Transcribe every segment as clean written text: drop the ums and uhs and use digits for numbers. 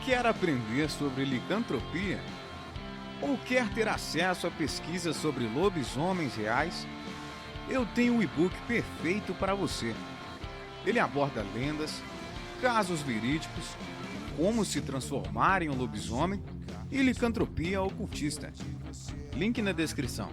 Quer aprender sobre licantropia? Ou quer ter acesso a pesquisas sobre lobisomens reais? Eu tenho o e-book perfeito para você. Ele aborda lendas, casos verídicos, como se transformar em um lobisomem e licantropia ocultista. Link na descrição.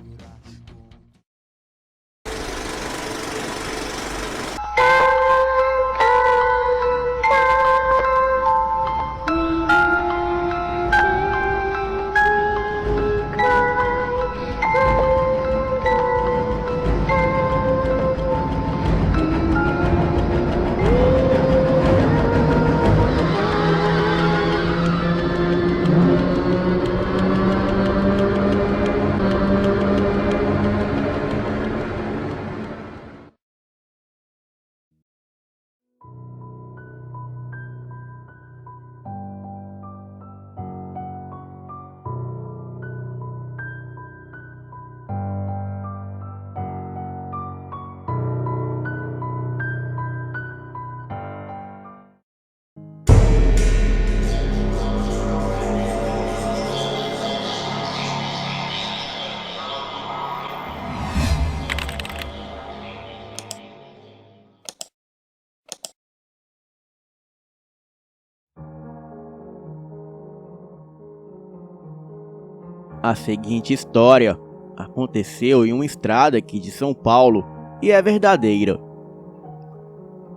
A seguinte história aconteceu em uma estrada aqui de São Paulo e é verdadeira.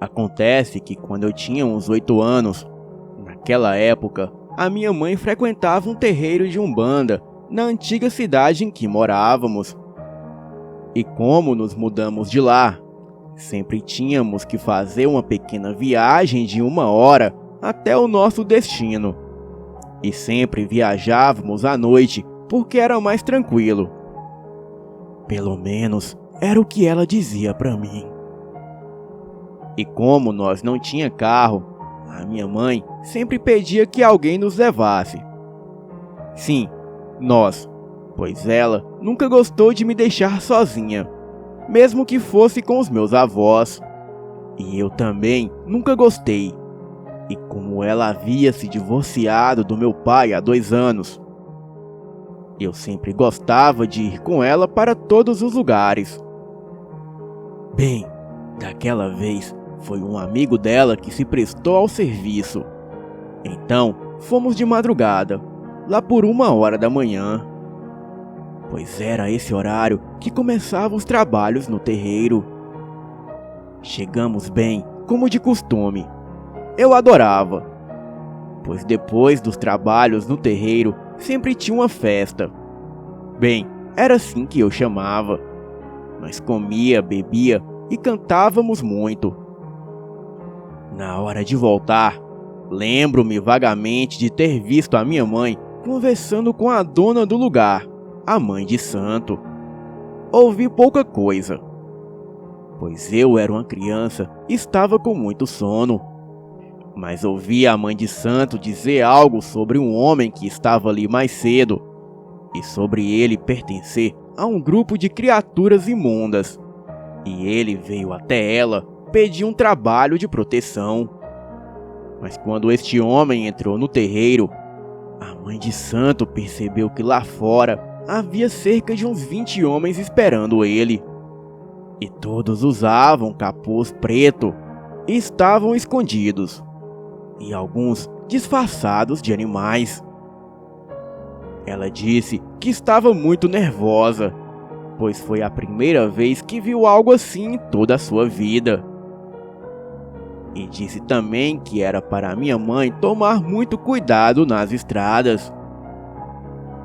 Acontece que quando eu tinha uns 8 anos, naquela época, a minha mãe frequentava um terreiro de Umbanda na antiga cidade em que morávamos. E como nos mudamos de lá, sempre tínhamos que fazer uma pequena viagem de 1 hora até o nosso destino. E sempre viajávamos à noite, porque era mais tranquilo. Pelo menos era o que ela dizia pra mim. E como nós não tinha carro, a minha mãe sempre pedia que alguém nos levasse. Sim, nós, pois ela nunca gostou de me deixar sozinha, mesmo que fosse com os meus avós. E eu também nunca gostei. E como ela havia se divorciado do meu pai há 2 anos, eu sempre gostava de ir com ela para todos os lugares. Bem, daquela vez foi um amigo dela que se prestou ao serviço. Então, fomos de madrugada, lá por 1 hora da manhã. Pois era esse horário que começavam os trabalhos no terreiro. Chegamos bem, como de costume. Eu adorava, pois depois dos trabalhos no terreiro, sempre tinha uma festa. Bem, era assim que eu chamava. Nós comia, bebia e cantávamos muito. Na hora de voltar, lembro-me vagamente de ter visto a minha mãe conversando com a dona do lugar, a mãe de santo. Ouvi pouca coisa, pois eu era uma criança e estava com muito sono. Mas ouvi a mãe de santo dizer algo sobre um homem que estava ali mais cedo, e sobre ele pertencer a um grupo de criaturas imundas. E ele veio até ela pedir um trabalho de proteção. Mas quando este homem entrou no terreiro, a mãe de santo percebeu que lá fora havia cerca de uns 20 homens esperando ele. E todos usavam capuz preto e estavam escondidos. E alguns disfarçados de animais. Ela disse que estava muito nervosa, pois foi a primeira vez que viu algo assim em toda a sua vida. E disse também que era para minha mãe tomar muito cuidado nas estradas.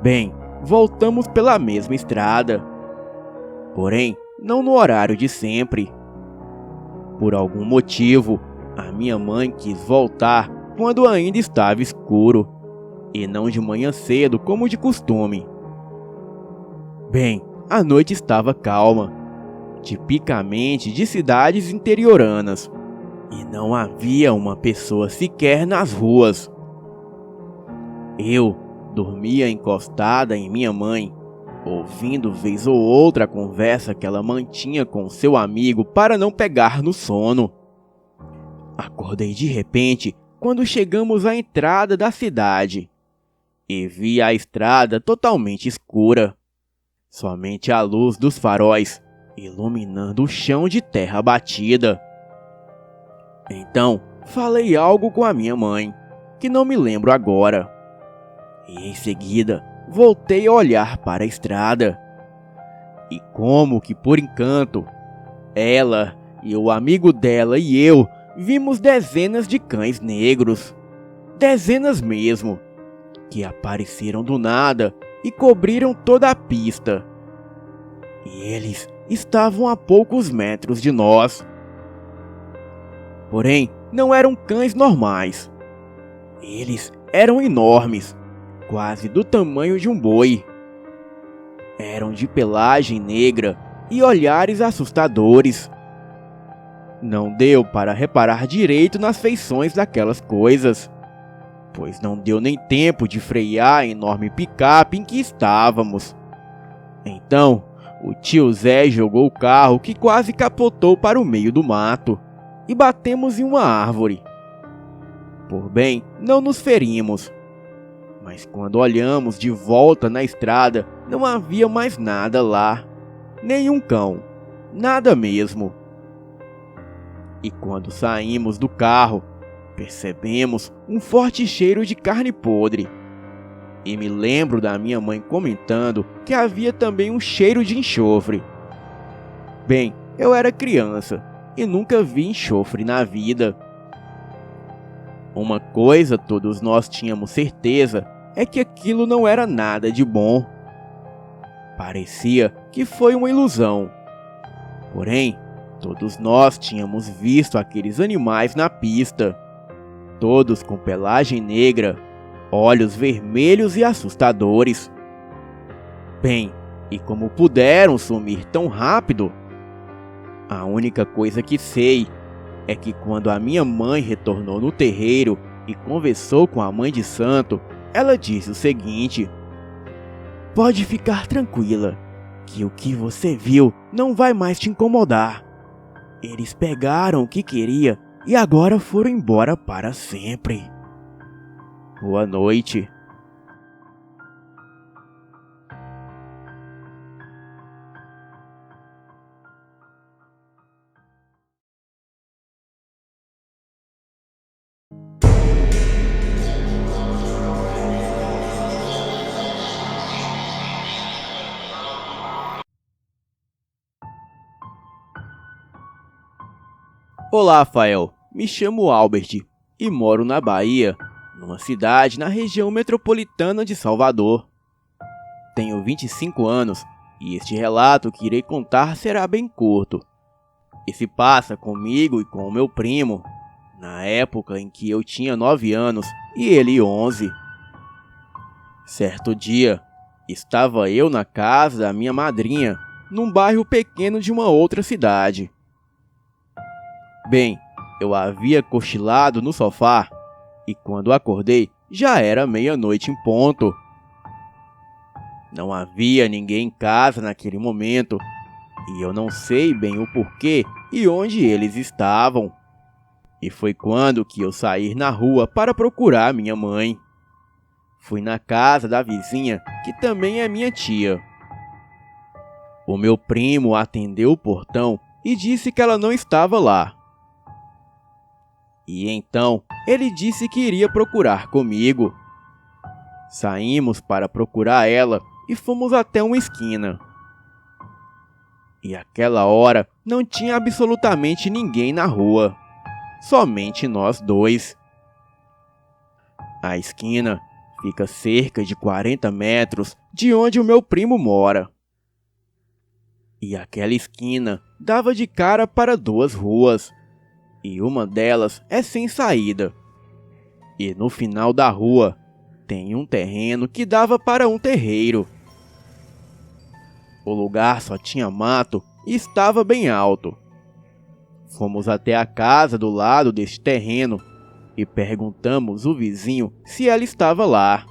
Bem, voltamos pela mesma estrada, porém não no horário de sempre. Por algum motivo, a minha mãe quis voltar quando ainda estava escuro, e não de manhã cedo como de costume. Bem, a noite estava calma, tipicamente de cidades interioranas, e não havia uma pessoa sequer nas ruas. Eu dormia encostada em minha mãe, ouvindo vez ou outra a conversa que ela mantinha com seu amigo para não pegar no sono. Acordei de repente quando chegamos à entrada da cidade e vi a estrada totalmente escura. Somente a luz dos faróis iluminando o chão de terra batida. Então, falei algo com a minha mãe, que não me lembro agora. E em seguida, voltei a olhar para a estrada. E como que por encanto, ela e o amigo dela e eu vimos dezenas de cães negros. Dezenas mesmo, que apareceram do nada e cobriram toda a pista. E eles estavam a poucos metros de nós. Porém, não eram cães normais. Eles eram enormes, quase do tamanho de um boi. Eram de pelagem negra e olhares assustadores. Não deu para reparar direito nas feições daquelas coisas, pois não deu nem tempo de frear a enorme picape em que estávamos. Então, o tio Zé jogou o carro que quase capotou para o meio do mato e batemos em uma árvore. Por bem, não nos ferimos, mas quando olhamos de volta na estrada, não havia mais nada lá, nenhum cão, nada mesmo. E quando saímos do carro, percebemos um forte cheiro de carne podre. E me lembro da minha mãe comentando que havia também um cheiro de enxofre. Bem, eu era criança e nunca vi enxofre na vida. Uma coisa todos nós tínhamos certeza é que aquilo não era nada de bom. Parecia que foi uma ilusão. Porém, todos nós tínhamos visto aqueles animais na pista, todos com pelagem negra, olhos vermelhos e assustadores. Bem, e como puderam sumir tão rápido? A única coisa que sei é que quando a minha mãe retornou no terreiro e conversou com a mãe de santo, ela disse o seguinte: "Pode ficar tranquila, que o que você viu não vai mais te incomodar. Eles pegaram o que queria e agora foram embora para sempre. Boa noite." Olá, Rafael. Me chamo Albert e moro na Bahia, numa cidade na região metropolitana de Salvador. Tenho 25 anos e este relato que irei contar será bem curto. E se passa comigo e com o meu primo, na época em que eu tinha 9 anos e ele 11. Certo dia, estava eu na casa da minha madrinha, num bairro pequeno de uma outra cidade. Bem, eu havia cochilado no sofá e quando acordei já era meia-noite em ponto. Não havia ninguém em casa naquele momento e eu não sei bem o porquê e onde eles estavam. E foi quando que eu saí na rua para procurar minha mãe. Fui na casa da vizinha, que também é minha tia. O meu primo atendeu o portão e disse que ela não estava lá. E então, ele disse que iria procurar comigo. Saímos para procurar ela e fomos até uma esquina. E àquela hora não tinha absolutamente ninguém na rua. Somente nós dois. A esquina fica cerca de 40 metros de onde o meu primo mora. E aquela esquina dava de cara para 2 ruas. E uma delas é sem saída. E no final da rua tem um terreno que dava para um terreiro. O lugar só tinha mato e estava bem alto. Fomos até a casa do lado deste terreno e perguntamos ao vizinho se ela estava lá.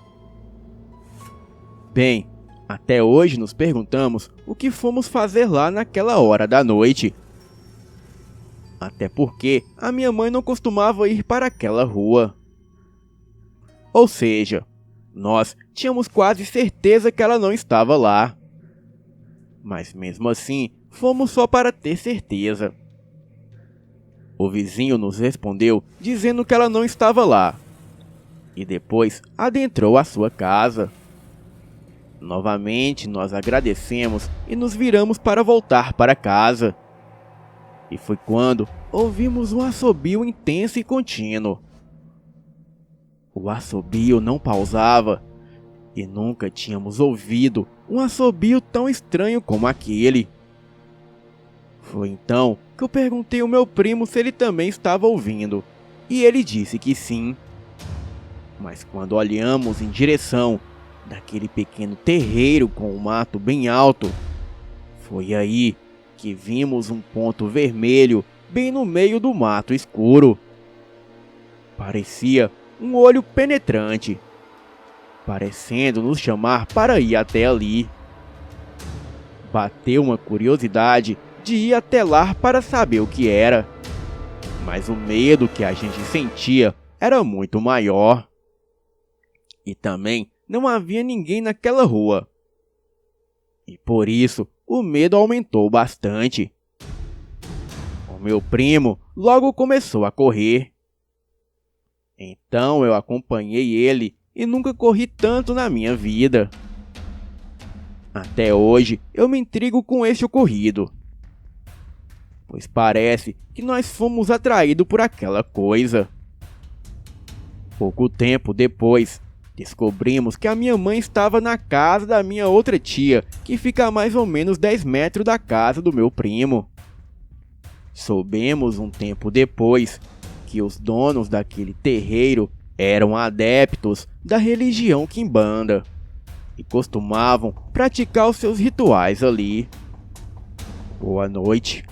Bem, até hoje nos perguntamos o que fomos fazer lá naquela hora da noite. Até porque a minha mãe não costumava ir para aquela rua. Ou seja, nós tínhamos quase certeza que ela não estava lá. Mas mesmo assim, fomos só para ter certeza. O vizinho nos respondeu dizendo que ela não estava lá. E depois adentrou a sua casa. Novamente nós agradecemos e nos viramos para voltar para casa. E foi quando ouvimos um assobio intenso e contínuo. O assobio não pausava e nunca tínhamos ouvido um assobio tão estranho como aquele. Foi então que eu perguntei ao meu primo se ele também estava ouvindo, e ele disse que sim. Mas quando olhamos em direção daquele pequeno terreiro com um mato bem alto, foi aí que vimos um ponto vermelho bem no meio do mato escuro. Parecia um olho penetrante, parecendo nos chamar para ir até ali. Bateu uma curiosidade de ir até lá para saber o que era, mas o medo que a gente sentia era muito maior. E também não havia ninguém naquela rua. E por isso o medo aumentou bastante. O meu primo logo começou a correr. Então eu acompanhei ele e nunca corri tanto na minha vida. Até hoje eu me intrigo com este ocorrido, pois parece que nós fomos atraídos por aquela coisa. Pouco tempo depois, descobrimos que a minha mãe estava na casa da minha outra tia, que fica a mais ou menos 10 metros da casa do meu primo. Soubemos um tempo depois que os donos daquele terreiro eram adeptos da religião Quimbanda e costumavam praticar os seus rituais ali. Boa noite.